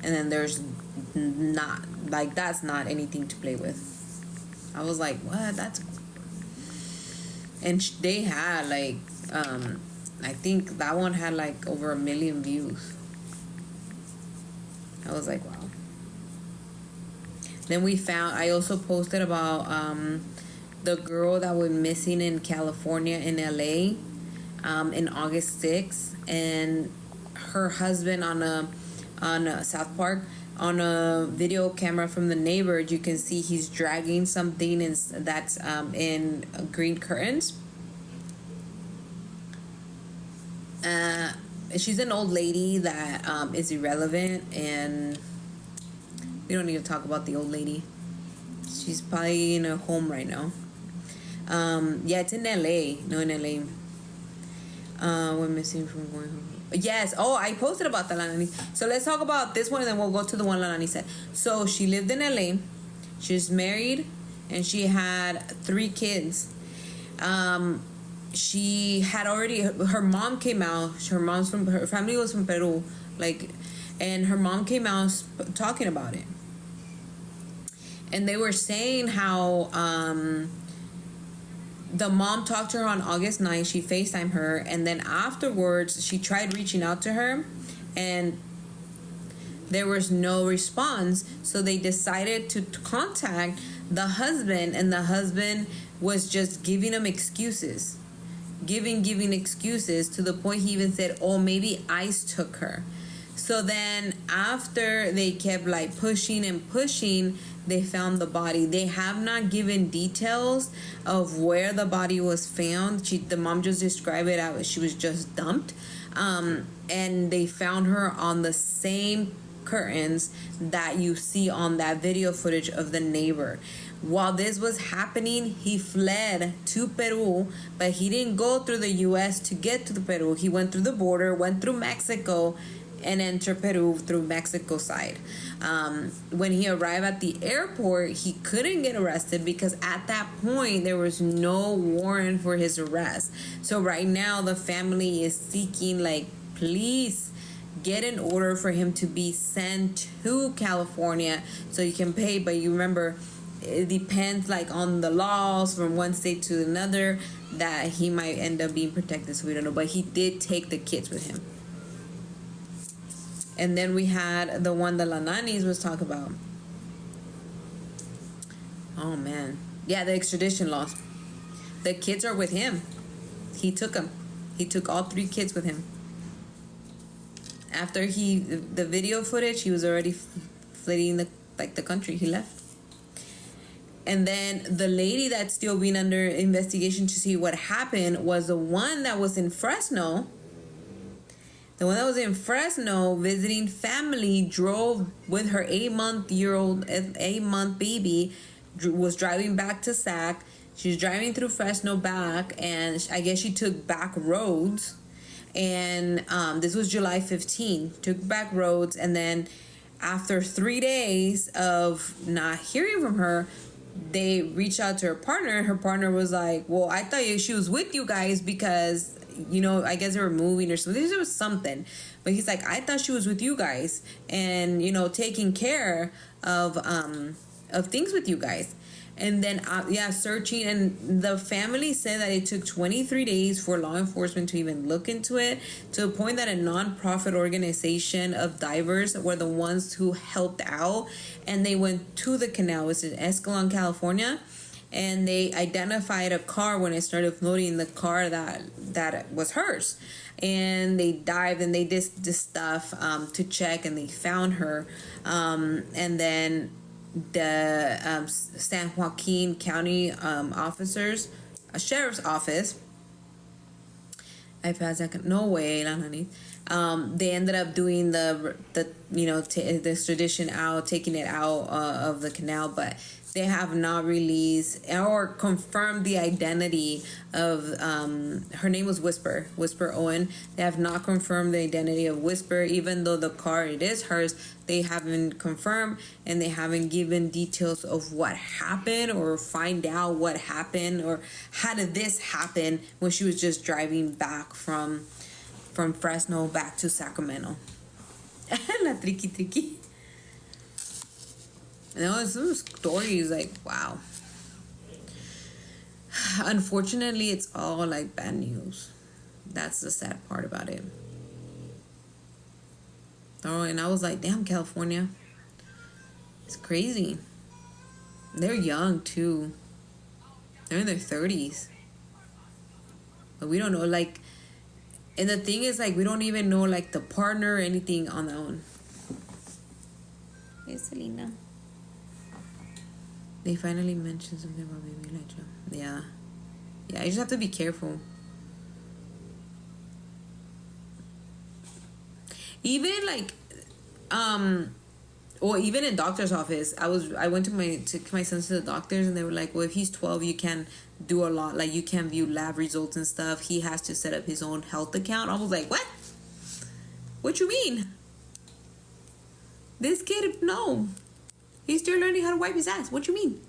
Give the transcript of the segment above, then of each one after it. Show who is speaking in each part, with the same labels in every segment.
Speaker 1: and then there's not, like, that's not anything to play with. I was like, what? That's, and they had like, I think that one had like over 1 million views. I was like, wow. Then I also posted about the girl that went missing in California, in LA, in August 6th, and her husband on a South Park, on a video camera from the neighbor, you can see he's dragging something that's in green curtains. She's an old lady that is irrelevant, and we don't need to talk about the old lady. She's probably in a home right now. Yeah, it's in LA. No, in LA. We're missing from going home. Yes. Oh, I posted about the Lanani. So let's talk about this one, and then we'll go to the one Lanani said. So she lived in LA. She's married, and she had 3 kids. She had already, her mom came out. Her family was from Peru, like, and her mom came out talking about it. And they were saying how the mom talked to her on August 9th. She FaceTimed her, and then afterwards she tried reaching out to her, and there was no response. So they decided to contact the husband, and the husband was just giving them excuses, giving excuses, to the point he even said, oh, maybe ICE took her. So then after they kept like pushing and pushing, they found the body. They have not given details of where the body was found. The mom just described it as she was just dumped. And they found her on the same curtains that you see on that video footage of the neighbor. While this was happening, he fled to Peru, but he didn't go through the U.S. to get to the Peru. He went through the border, went through Mexico, and entered Peru through Mexico side. When he arrived at the airport, he couldn't get arrested because at that point there was no warrant for his arrest. So right now the family is seeking, like, please get an order for him to be sent to California so you can pay. But you remember, it depends like on the laws from one state to another, that he might end up being protected, so we don't know. But he did take the kids with him. And then we had the one that Lananis was talking about. Oh man, yeah, the extradition laws. The kids are with him. He took them. He took all 3 kids with him. After the video footage, he was already fleeing the country. He left. And then the lady that's still being under investigation to see what happened was the one that was in Fresno. The one that was in Fresno visiting family, drove with her 8-month baby, was driving back to Sac. She's driving through Fresno back, and I guess she took back roads. And this was July 15th. Took back roads, and then after 3 days of not hearing from her, they reached out to her partner. Her partner was like, well, I thought she was with you guys because, you know, I guess they were moving or something. There was something. But he's like, I thought she was with you guys and, you know, taking care of things with you guys. And then, searching. And the family said that it took 23 days for law enforcement to even look into it, to the point that a non-profit organization of divers were the ones who helped out. And they went to the canal, which is in Escalon, California. And they identified a car when I started floating, the car that was hers. And they dived and they did this stuff to check, and they found her. And then the San Joaquin County officers, a sheriff's office. I passed that. No way, they ended up doing the extradition out, taking it out of the canal, but they have not released or confirmed the identity of her name was Whisper Owen. They have not confirmed the identity of Whisper, even though the car, it is hers. They haven't confirmed, and they haven't given details of what happened or find out what happened or how did this happen when she was just driving back from Fresno back to Sacramento. La tricky. And there was some stories like, wow. Unfortunately, it's all like bad news. That's the sad part about it. Oh, and I was like, damn, California. It's crazy. They're young too. They're in their 30s. But we don't know, like, and the thing is, like, we don't even know, like, the partner or anything on their own. Hey, Selena. They finally mentioned something about Baby Elijah. Yeah. Yeah, you just have to be careful. Even, like, or even in doctor's office, I went to my sons to the doctors, and they were like, well, if he's 12, you can do a lot, like you can view lab results and stuff. He has to set up his own health account. I was like, what you mean? This kid, no, he's still learning how to wipe his ass. What you mean?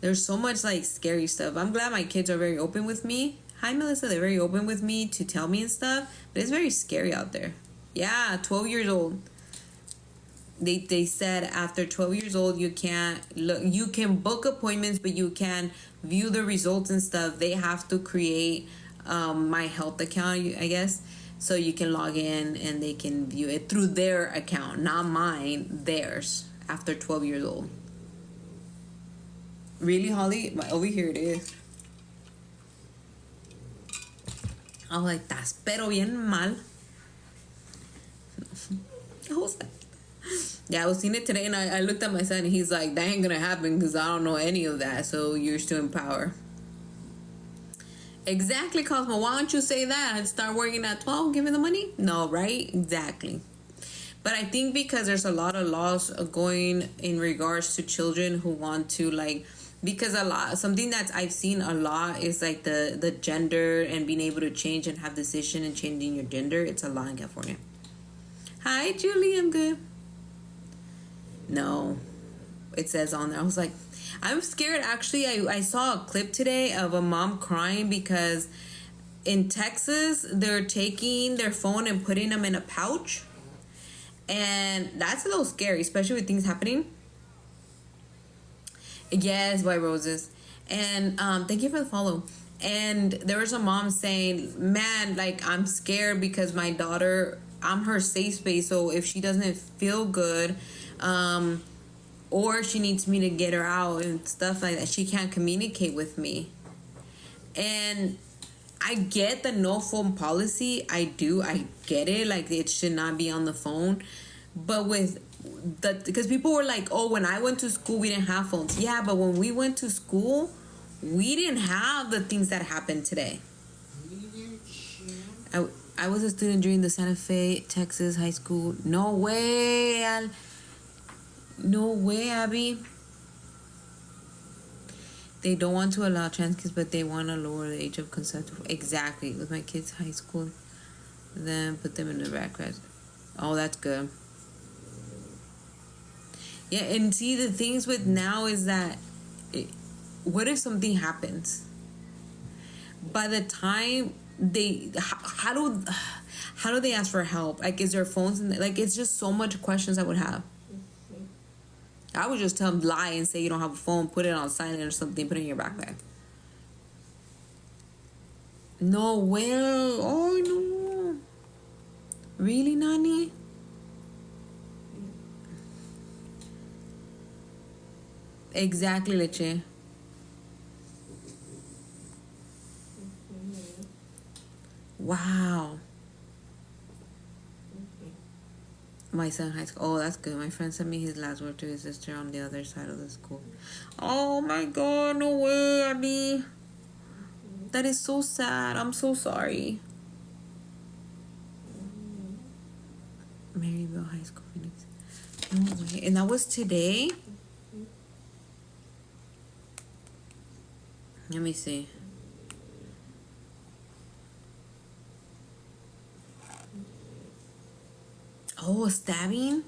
Speaker 1: There's so much like scary stuff. I'm glad my kids are very open with me. Hi, Melissa. They're very open with me to tell me and stuff, but it's very scary out there. Yeah, 12 years old. They said after 12 years old, you can't look. You can book appointments, but you can view the results and stuff. They have to create my health account, I guess, so you can log in and they can view it through their account, not mine, theirs. After 12 years old. Really, Holly? Over here it is. I was like, "Estás pero bien mal." I was like, yeah, I was seeing it today, and I looked at my son, and he's like, that ain't gonna happen because I don't know any of that, so you're still in power. Exactly, Cosmo. Why don't you say that and start working at 12? Give me the money? No, right? Exactly. But I think because there's a lot of laws going in regards to children who want to, like, because something that I've seen a lot is like the gender and being able to change and have decision and changing your gender. It's a law in California. Hi, Julie. I'm good. No, it says on there. I was like, I'm scared. Actually, I saw a clip today of a mom crying because in Texas, they're taking their phone and putting them in a pouch. And that's a little scary, especially with things happening. Yes, White Roses. And thank you for the follow. And there was a mom saying, man, like, I'm scared because my daughter, I'm her safe space. So if she doesn't feel good, or she needs me to get her out and stuff like that, she can't communicate with me. And I get the no phone policy. I get it. Like, it should not be on the phone. But because people were like, oh, when I went to school, we didn't have phones. Yeah, but when we went to school, we didn't have the things that happen today. I was a student during the Santa Fe, Texas high school. No way, no way, Abby. They don't want to allow trans kids, but they want to lower the age of consent. Exactly. With my kids' high school, then put them in the background. Oh, that's good. Yeah, and see, the things with now is that, what if something happens? By the time how do they ask for help? Like, is there phones? Like, it's just so much questions I would have. I would just tell them, lie and say you don't have a phone, put it on silent or something, put it in your backpack. No way. Oh, no. Really, Nani? Exactly, Leche. Wow. My son high school. Oh, that's good. My friend sent me his last word to his sister on the other side of the school. Oh my God, no way, Abby. That is so sad. I'm so sorry. Maryville High School, Phoenix. No way. And that was today? Let me see. Oh, stabbing?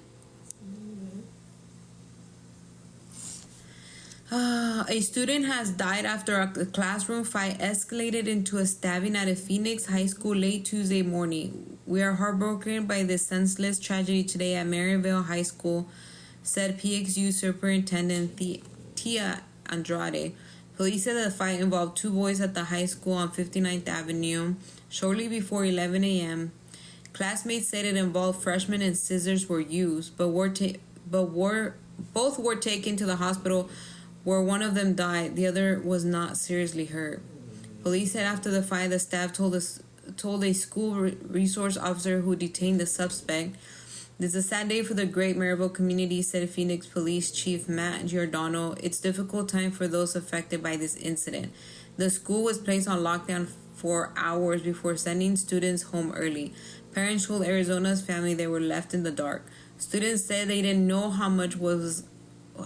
Speaker 1: A student has died after a classroom fight escalated into a stabbing at a Phoenix high school late Tuesday morning. We are heartbroken by this senseless tragedy today at Maryville High School, said PXU Superintendent Tia Andrade. Police said the fight involved two boys at the high school on 59th Avenue shortly before 11 a.m. Classmates said it involved freshmen and scissors were used, but both were taken to the hospital where one of them died. The other was not seriously hurt. Police said after the fight, the staff told a school resource officer who detained the suspect. This is a sad day for the great Maryville community, said Phoenix Police Chief Matt Giordano. It's a difficult time for those affected by this incident. The school was placed on lockdown for hours before sending students home early. Parents told Arizona's family they were left in the dark. Students said they didn't know how much was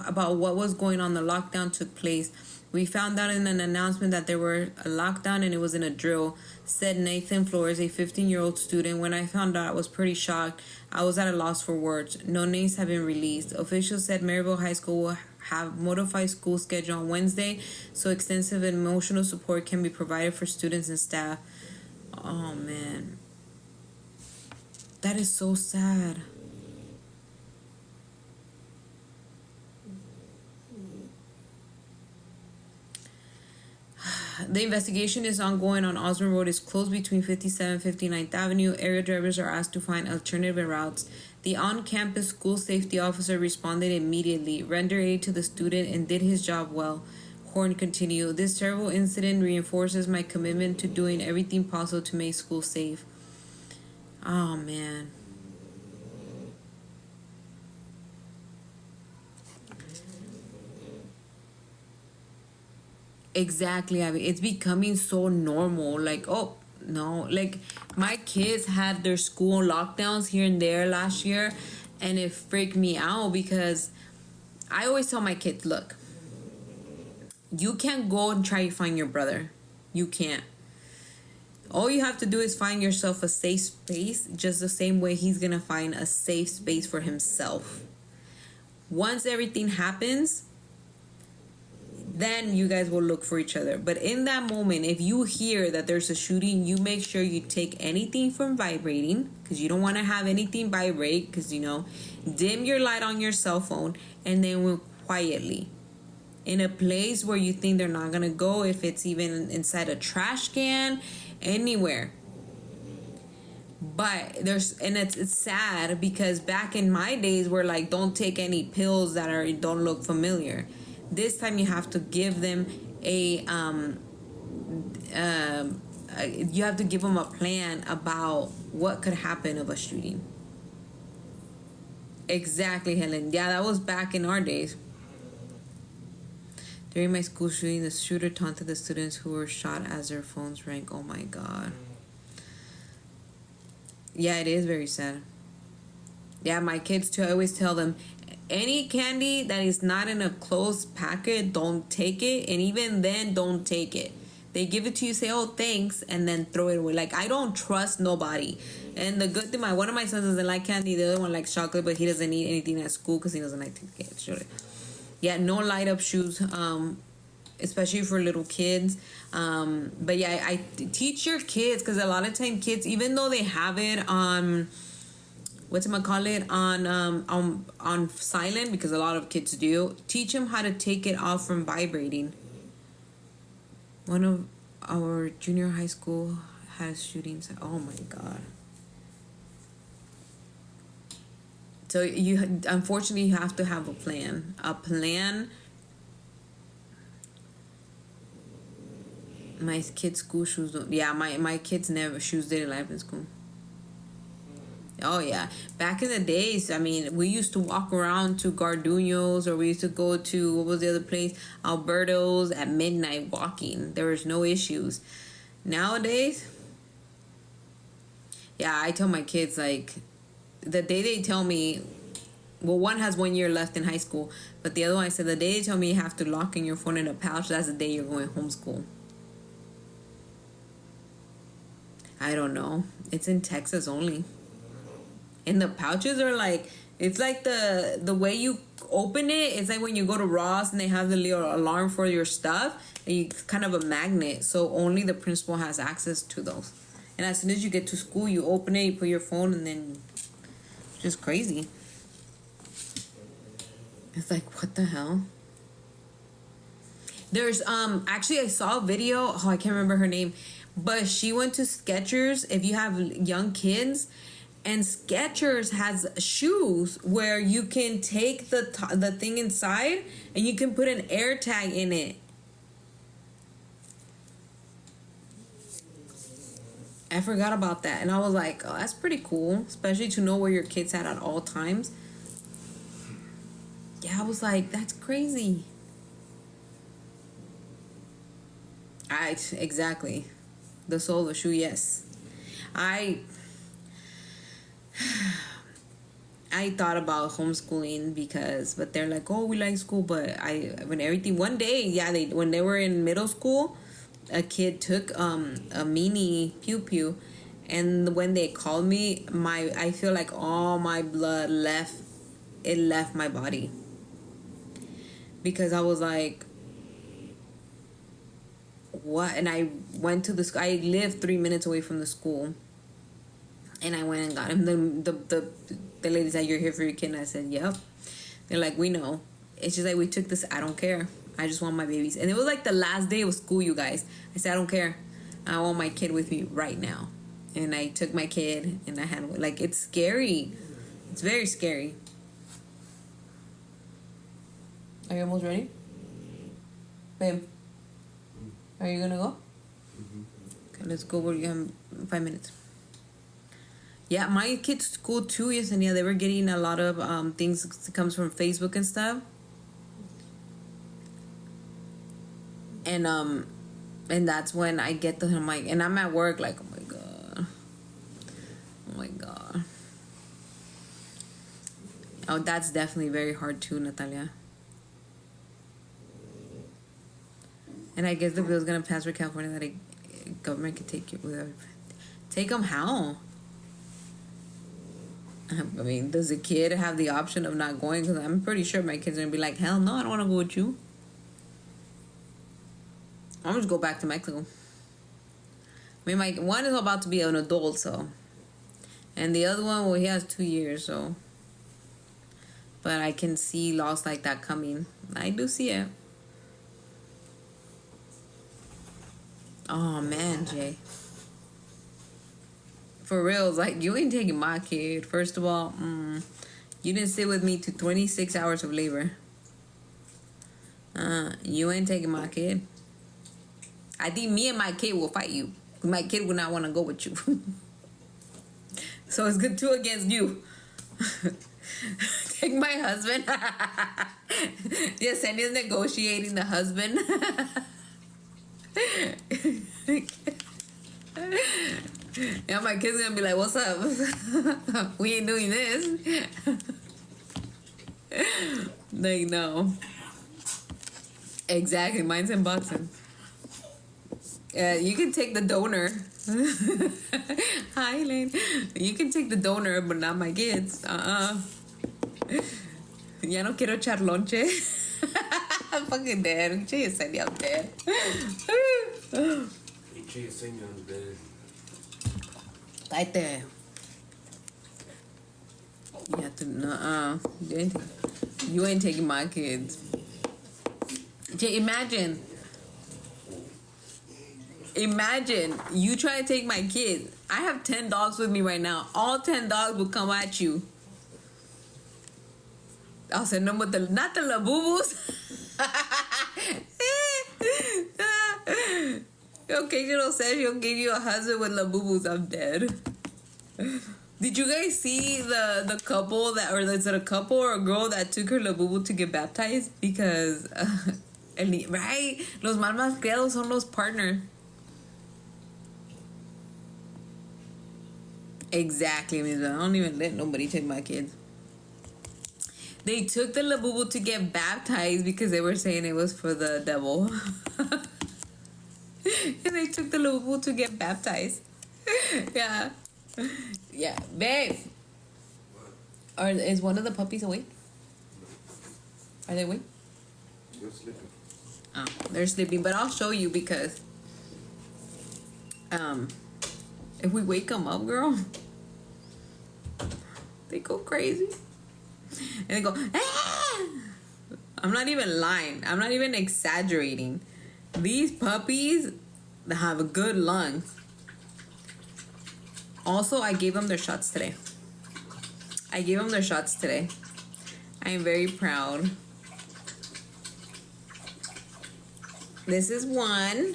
Speaker 1: about what was going on. The lockdown took place. We found out in an announcement that there were a lockdown and it was in a drill, said Nathan Flores, a 15-year-old student. When I found out, I was pretty shocked. I was at a loss for words. No names have been released. Officials said Maryville High School will have modified school schedule on Wednesday, so extensive emotional support can be provided for students and staff. Oh, man. That is so sad. The investigation is ongoing on Osborne Road. Is closed between 57th and 59th Avenue. Area drivers are asked to find alternative routes. The on-campus school safety officer responded immediately, rendered aid to the student, and did his job well. Horn continued, this terrible incident reinforces my commitment to doing everything possible to make school safe. Oh, man. Exactly, Abby. It's becoming so normal. Like, oh, no. Like, my kids had their school lockdowns here and there last year, and it freaked me out because I always tell my kids, look, you can't go and try to find your brother. You can't. All you have to do is find yourself a safe space, just the same way he's going to find a safe space for himself. Once everything happens, then you guys will look for each other. But in that moment, if you hear that there's a shooting, you make sure you take anything from vibrating, because you don't want to have anything vibrate, because, you know, dim your light on your cell phone, and then we'll quietly in a place where you think they're not going to go, if it's even inside a trash can, anywhere. But it's sad because back in my days, we're like, don't take any pills that don't look familiar. This time you have to give them you have to give them a plan about what could happen of a shooting. Exactly, Helen. Yeah, that was back in our days. During my school shooting, the shooter taunted the students who were shot as their phones rang. Oh my God. Yeah, it is very sad. Yeah, my kids too, I always tell them, any candy that is not in a closed packet, don't take it. And even then, don't take it. They give it to you, say, oh, thanks, and then throw it away. Like, I don't trust nobody. And the good thing, one of my sons doesn't like candy. The other one likes chocolate, but he doesn't eat anything at school because he doesn't like to get sugar. Yeah, no light up shoes, especially for little kids. But yeah, I teach your kids, because a lot of time kids, even though they have it on on silent, because a lot of kids do, teach them how to take it off from vibrating. One of our junior high school has shootings. Oh my God. So unfortunately you have to have a plan. My kids' school shoes don't. Yeah, my kids shoes didn't live in school. Oh yeah, back in the days, I mean, we used to walk around to Garduño's, or we used to go to, what was the other place, Alberto's at midnight walking. There was no issues. Nowadays, yeah, I tell my kids, like, the day they tell me, well, one has 1 year left in high school, but the other one, I said, the day they tell me you have to lock in your phone in a pouch, that's the day you're going homeschool. I don't know. It's in Texas only. And the pouches are like, it's like the way you open it, it's like when you go to Ross and they have the little alarm for your stuff, and it's kind of a magnet, so only the principal has access to those. And as soon as you get to school, you open it, you put your phone, and then just crazy. It's like, what the hell? There's actually I saw a video, oh I can't remember her name, but she went to Skechers if you have young kids, and Skechers has shoes where you can take the thing inside and you can put an air tag in it. I forgot about that, and I was like, oh, that's pretty cool, especially to know where your kid's at all times. Yeah, I was like, that's crazy. Exactly. The sole of the shoe, yes. I thought about homeschooling but they're like, oh, we like school, but one day, when they were in middle school, a kid took a mini pew pew, and when they called me, I feel like all my blood left my body, because I was like, what? And I went to the school. I lived 3 minutes away from the school, and I went and got him. The lady said, you're here for your kid, and I said, yep. They're like, we know. It's just like, we took this, I don't care, I just want my babies. And it was like the last day of school, you guys. I said, I don't care, I want my kid with me right now. And I took my kid, and I had, like, it's scary. It's very scary. Are you almost ready? Babe, are you gonna go? Okay, let's go. We're gonna 5 minutes. Yeah, my kids' school too, yes, and yeah, they were getting a lot of things that comes from Facebook and stuff. And that's when I get I'm like, and I'm at work, like, oh my god. Oh, that's definitely very hard too, Natalia. And I guess the bill's gonna pass for California that a government could take it without. Take them how? I mean, does a kid have the option of not going? Because I'm pretty sure my kids are gonna be like, hell no, I don't want to go with you. I'm just go back to Mexico. I mean, my one is about to be an adult, so, and the other one, well, he has 2 years, so. But I can see loss like that coming. I do see it. Oh man, Jay. For real, like, you ain't taking my kid. First of all, you didn't sit with me to 26 hours of labor. You ain't taking my kid. I think me and my kid will fight you. My kid will not want to go with you. So it's good 2 against you. Take my husband. Yesenia's negotiating the husband. Yeah, my kid's gonna be like, what's up? We ain't doing this. Like, no. Exactly, mine's in boxing. You can take the donor. Hi, Elaine. You can take the donor, but not my kids. Ya no quiero echar lonche. I'm fucking dead. Che Yesenia, I'm dead.
Speaker 2: Che Yesenia, I'm dead.
Speaker 1: Right there. You have to, you ain't taking my kids. Imagine you try to take my kids. I have 10 dogs with me right now. All 10 dogs will come at you. I'll send them with not the labubus. Occasional says she'll give you a husband with labubus. I'm dead. Did you guys see the couple is it a couple or a girl that took her labubu to get baptized? Because, right? Los más criados son los partners. Exactly, I don't even let nobody take my kids. They took the labubu to get baptized because they were saying it was for the devil. And they took the labubu to get baptized. Yeah. Yeah, babe. Is one of the puppies awake? Are they awake?
Speaker 2: They're sleeping.
Speaker 1: Oh, they're sleeping, but I'll show you because if we wake them up, girl, they go crazy. And they go, ah! I'm not even lying. I'm not even exaggerating. These puppies have good lungs. Also, I gave them their shots today. I am very proud. This is one.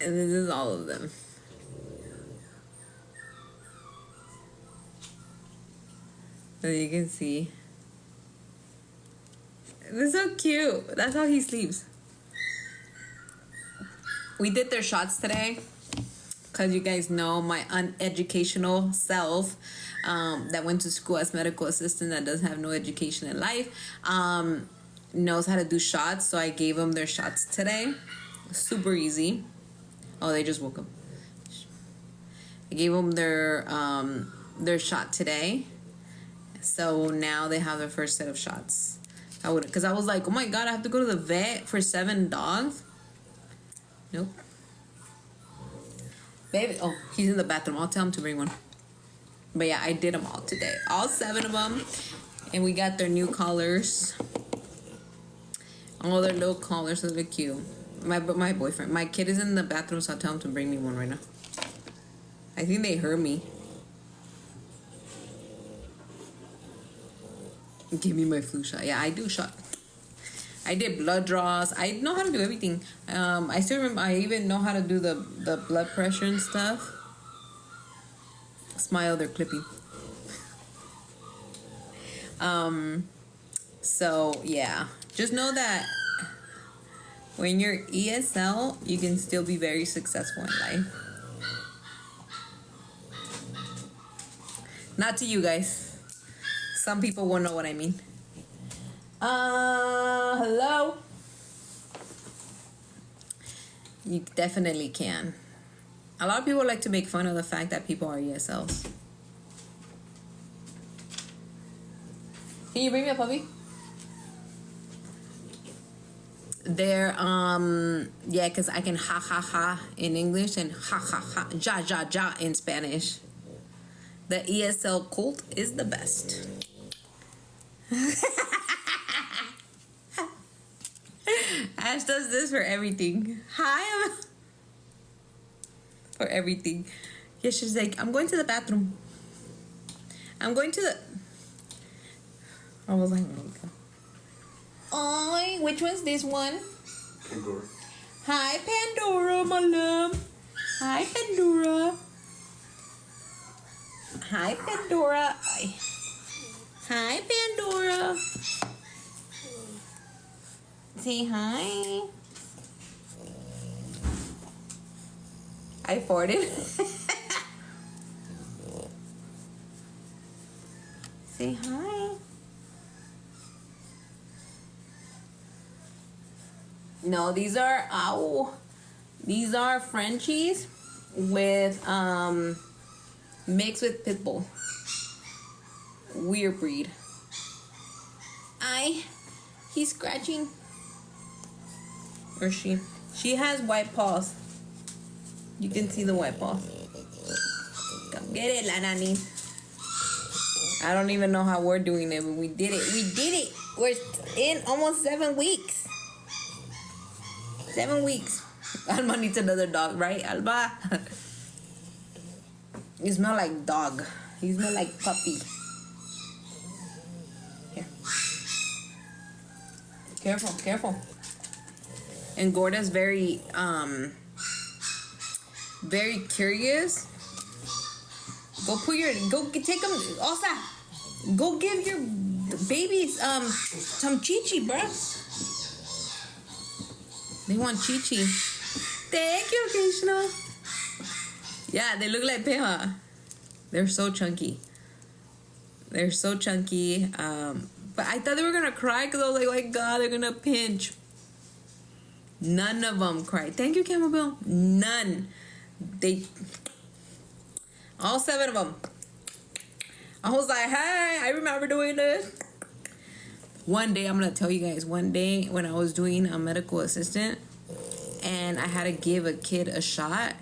Speaker 1: And this is all of them. As you can see. This is so cute. That's how he sleeps. We did their shots today. Because you guys know my uneducational self that went to school as medical assistant that doesn't have no education in life knows how to do shots. So I gave them their shots today. Super easy. Oh, they just woke up. I gave them their shot today. So now they have their first set of shots. Because I was like, oh my God, I have to go to the vet for 7 dogs. Nope. Baby, oh, he's in the bathroom. I'll tell him to bring one. But yeah, I did them all today. All 7 of them. And we got their new collars. All their little collars. They look cute. My boyfriend. My kid is in the bathroom, so I'll tell him to bring me one right now. I think they heard me. Give me my flu shot. Yeah, I do shot. I did blood draws. I know how to do everything. I still remember. I even know how to do the blood pressure and stuff. Smile, they're clipping. So yeah, just know that when you're ESL, you can still be very successful in life. Not to you guys. Some people won't know what I mean. Hello? You definitely can. A lot of people like to make fun of the fact that people are ESLs. Can you bring me a puppy? They're, yeah, because I can ha ha ha in English and ha ha ha, ja ja ja in Spanish. The ESL Colt is the best. Ash does this for everything. Hi. For everything. Yeah, she's like, I'm going to the bathroom. I'm going to the... I was like, oh, which one's this one?
Speaker 2: Pandora.
Speaker 1: Hi, Pandora, my love. Hi, Pandora. Hi, Pandora. Hi, Pandora. Say hi. I farted. Say hi. No, these are Frenchies with mixed with pit bull. Weird breed. He's scratching. Or she has white paws. You can see the white paws. Come get it, la nani. I don't even know how we're doing it, but we did it. We did it. We're in almost 7 weeks. 7 weeks. Alba needs another dog, right, Alba? You smell like dog. You smell like puppy. Here. Careful, careful. And Gorda's very curious. Go take them, Osa. Go give your babies some chichi, bruh. They want chichi. Thank you, Krishna. Yeah, they look like Peha. They're so chunky. They're so chunky. But I thought they were gonna cry because I was like, oh my God, they're gonna pinch. None of them cried. Thank you, Camel. None. All 7 of them. I was like, hey, I remember doing this. One day, I'm going to tell you guys, one day when I was doing a medical assistant, and I had to give a kid a shot.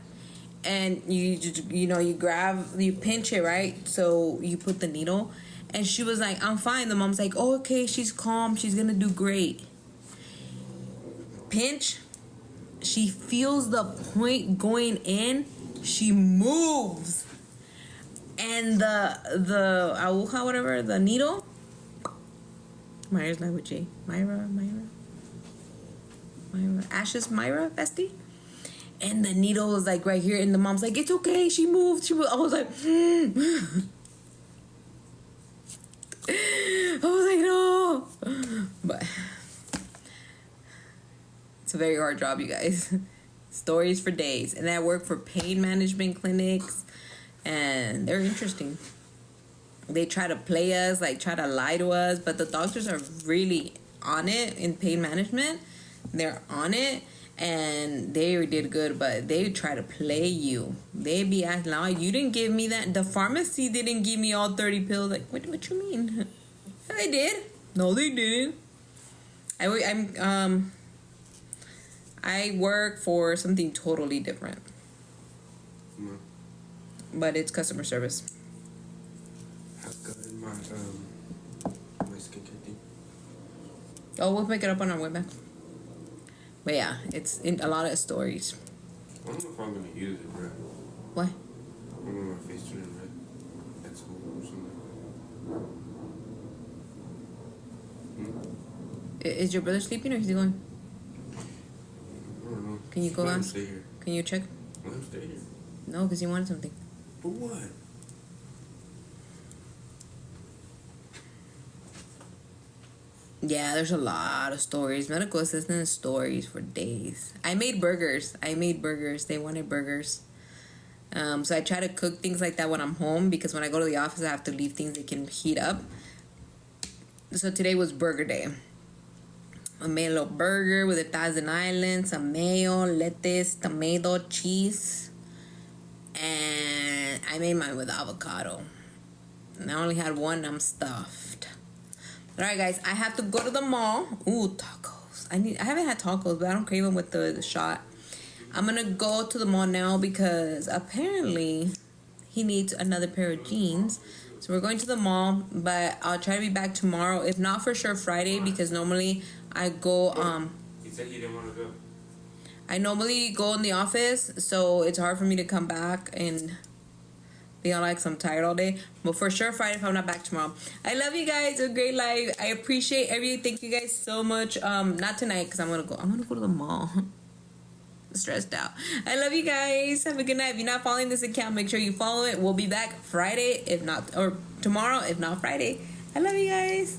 Speaker 1: And you pinch it, right? So you put the needle, and she was like, I'm fine. The mom's like, oh, okay, she's calm, she's gonna do great. Pinch, she feels the point going in, she moves, and the aguja, whatever, the needle, Myra's not with J. Myra, Ash's Myra, bestie. And the needle was like right here, and the mom's like, it's okay, she moved. I was like, I was like, no. But it's a very hard job, you guys. Stories for days. And I work for pain management clinics, and they're interesting. They try to play us, like try to lie to us, but the doctors are really on it in pain management. They're on it. And they did good, but they try to play you. They be acting like, you didn't give me that. The pharmacy didn't give me all 30 pills. Like, what you mean? They did. No, they didn't. I work for something totally different.
Speaker 2: Mm.
Speaker 1: But it's customer service.
Speaker 2: I've gotten my skincare thing.
Speaker 1: Oh, we'll pick it up on our way back. But yeah, it's in a lot of stories.
Speaker 2: I don't know if I'm gonna use it, bro.
Speaker 1: What?
Speaker 2: I'm gonna my face turning red at school or something.
Speaker 1: Is your brother sleeping or is he going?
Speaker 2: I don't know.
Speaker 1: Can you go ask?
Speaker 2: Stay here.
Speaker 1: Can you check?
Speaker 2: Let him stay here.
Speaker 1: No, because he wanted something.
Speaker 2: For what?
Speaker 1: Yeah, there's a lot of stories. Medical assistant stories for days. I made burgers. They wanted burgers. So I try to cook things like that when I'm home, because when I go to the office, I have to leave things that can heat up. So today was burger day. I made a little burger with a Thousand Island, some mayo, lettuce, tomato, cheese. And I made mine with avocado. And I only had one, I'm stuffed. Alright guys, I have to go to the mall. Ooh, tacos. I haven't had tacos, but I don't crave them with the shot. I'm gonna go to the mall now because apparently he needs another pair of jeans. So we're going to the mall, but I'll try to be back tomorrow. If not, for sure Friday, because normally I go
Speaker 2: He said he didn't want to go.
Speaker 1: I normally go in the office, so it's hard for me to come back and be all like I'm tired all day. But for sure Friday if I'm not back tomorrow. I love you guys. A great life. I appreciate everything. Thank you guys so much. Not tonight because I'm gonna go to the mall. Stressed out. I love you guys. Have a good night. If you're not following this account, make sure you follow it. We'll be back Friday, if not, or tomorrow, if not Friday. I love you guys.